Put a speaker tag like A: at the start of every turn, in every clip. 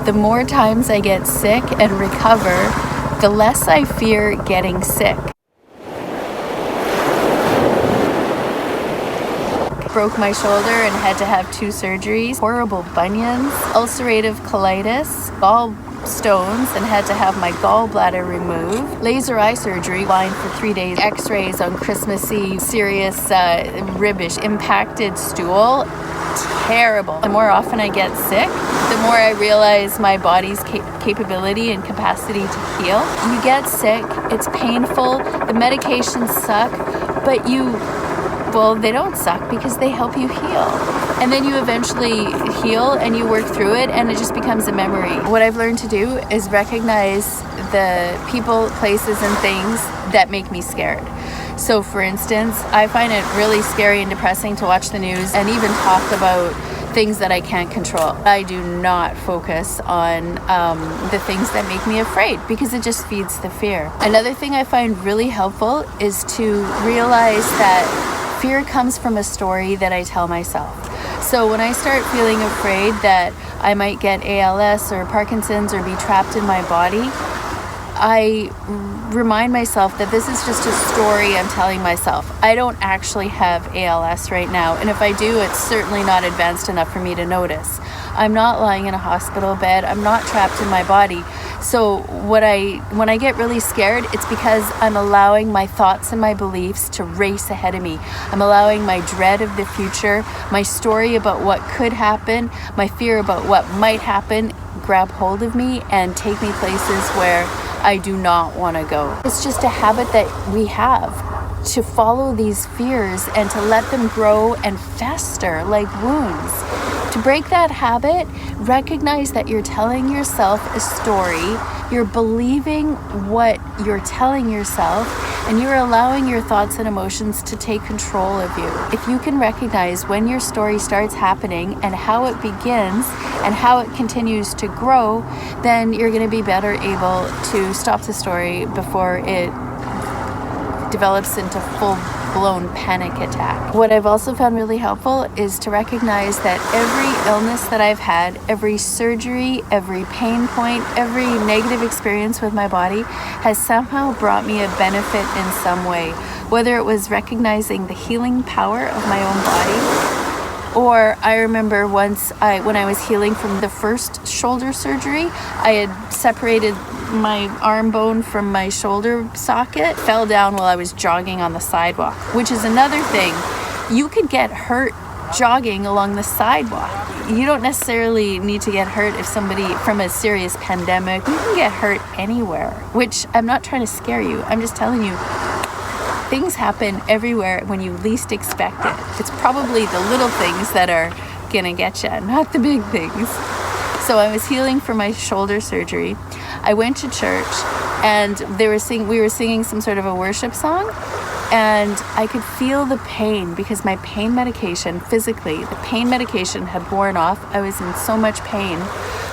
A: The more times I get sick and recover, the less I fear getting sick. Broke my shoulder and had to have 2 surgeries, horrible bunions, ulcerative colitis, gallstones, and had to have my gallbladder removed, laser eye surgery, lying for 3 days, x-rays on Christmas Eve, serious ribbish, impacted stool, terrible. The more often I get sick, the more I realize my body's capability and capacity to heal. You get sick, it's painful, the medications suck, but they don't suck because they help you heal. And then you eventually heal and you work through it and it just becomes a memory. What I've learned to do is recognize the people, places, and things that make me scared. So for instance, I find it really scary and depressing to watch the news and even talk about things that I can't control. I do not focus on the things that make me afraid because it just feeds the fear. Another thing I find really helpful is to realize that fear comes from a story that I tell myself. So when I start feeling afraid that I might get ALS or Parkinson's or be trapped in my body, I remind myself that this is just a story I'm telling myself. I don't actually have ALS right now, and if I do, it's certainly not advanced enough for me to notice. I'm not lying in a hospital bed. I'm not trapped in my body. So when I get really scared, it's because I'm allowing my thoughts and my beliefs to race ahead of me. I'm allowing my dread of the future, my story about what could happen, my fear about what might happen, grab hold of me and take me places where I do not want to go. It's just a habit that we have to follow these fears and to let them grow and fester like wounds. To break that habit, recognize that you're telling yourself a story, you're believing what you're telling yourself, and you're allowing your thoughts and emotions to take control of you. If you can recognize when your story starts happening and how it begins and how it continues to grow, then you're going to be better able to stop the story before it develops into full-blown panic attack. What I've also found really helpful is to recognize that every illness that I've had, every surgery, every pain point, every negative experience with my body has somehow brought me a benefit in some way. Whether it was recognizing the healing power of my own body, or I remember once when I was healing from the first shoulder surgery, I had separated my arm bone from my shoulder socket, fell down while I was jogging on the sidewalk, which is another thing. You could get hurt jogging along the sidewalk. You don't necessarily need to get hurt if somebody from a serious pandemic. You can get hurt anywhere, which I'm not trying to scare you. I'm just telling you, things happen everywhere when you least expect it. It's probably the little things that are gonna get you, not the big things. So I was healing from my shoulder surgery. I went to church and we were singing some sort of a worship song, and I could feel the pain because my pain medication, physically, the pain medication had worn off. I was in so much pain,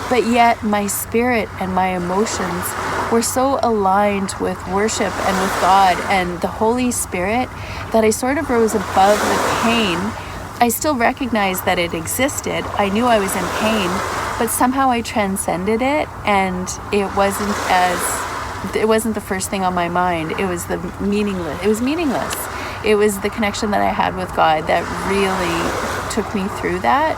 A: but yet my spirit and my emotions were so aligned with worship and with God and the Holy Spirit that I sort of rose above the pain. I still recognized that it existed. I knew I was in pain, but somehow I transcended it, and it wasn't the first thing on my mind. It was meaningless. It was the connection that I had with God that really took me through that.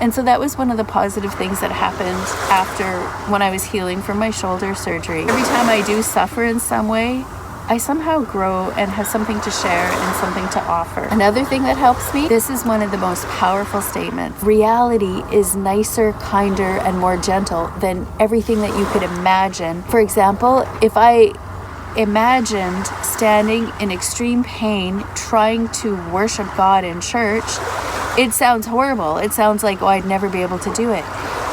A: And so that was one of the positive things that happened after when I was healing from my shoulder surgery. Every time I do suffer in some way, I somehow grow and have something to share and something to offer. Another thing that helps me, this is one of the most powerful statements. Reality is nicer, kinder, and more gentle than everything that you could imagine. For example, if I imagined standing in extreme pain trying to worship God in church, it sounds horrible. It sounds like, oh, I'd never be able to do it.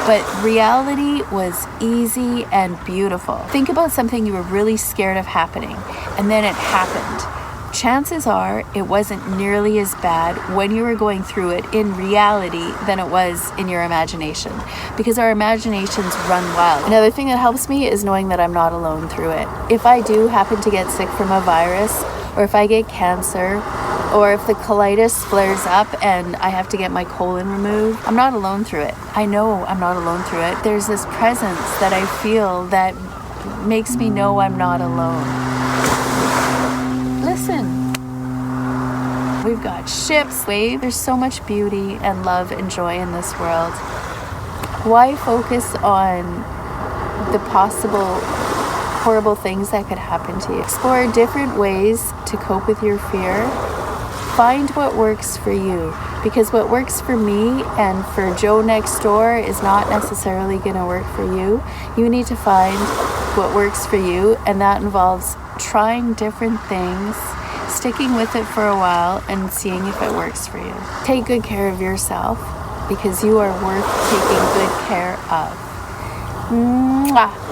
A: But reality was easy and beautiful. Think about something you were really scared of happening, and then it happened. Chances are it wasn't nearly as bad when you were going through it in reality than it was in your imagination, because our imaginations run wild. Another thing that helps me is knowing that I'm not alone through it. If I do happen to get sick from a virus, or if I get cancer, Or if the colitis flares up and I have to get my colon removed, I'm not alone through it. I know I'm not alone through it. There's this presence that I feel that makes me know I'm not alone. Listen. We've got ships, waves. There's so much beauty and love and joy in this world. Why focus on the possible horrible things that could happen to you? Explore different ways to cope with your fear. Find what works for you, because what works for me and for Joe next door is not necessarily going to work for you. You need to find what works for you, and that involves trying different things, sticking with it for a while, and seeing if it works for you. Take good care of yourself, because you are worth taking good care of. Mwah.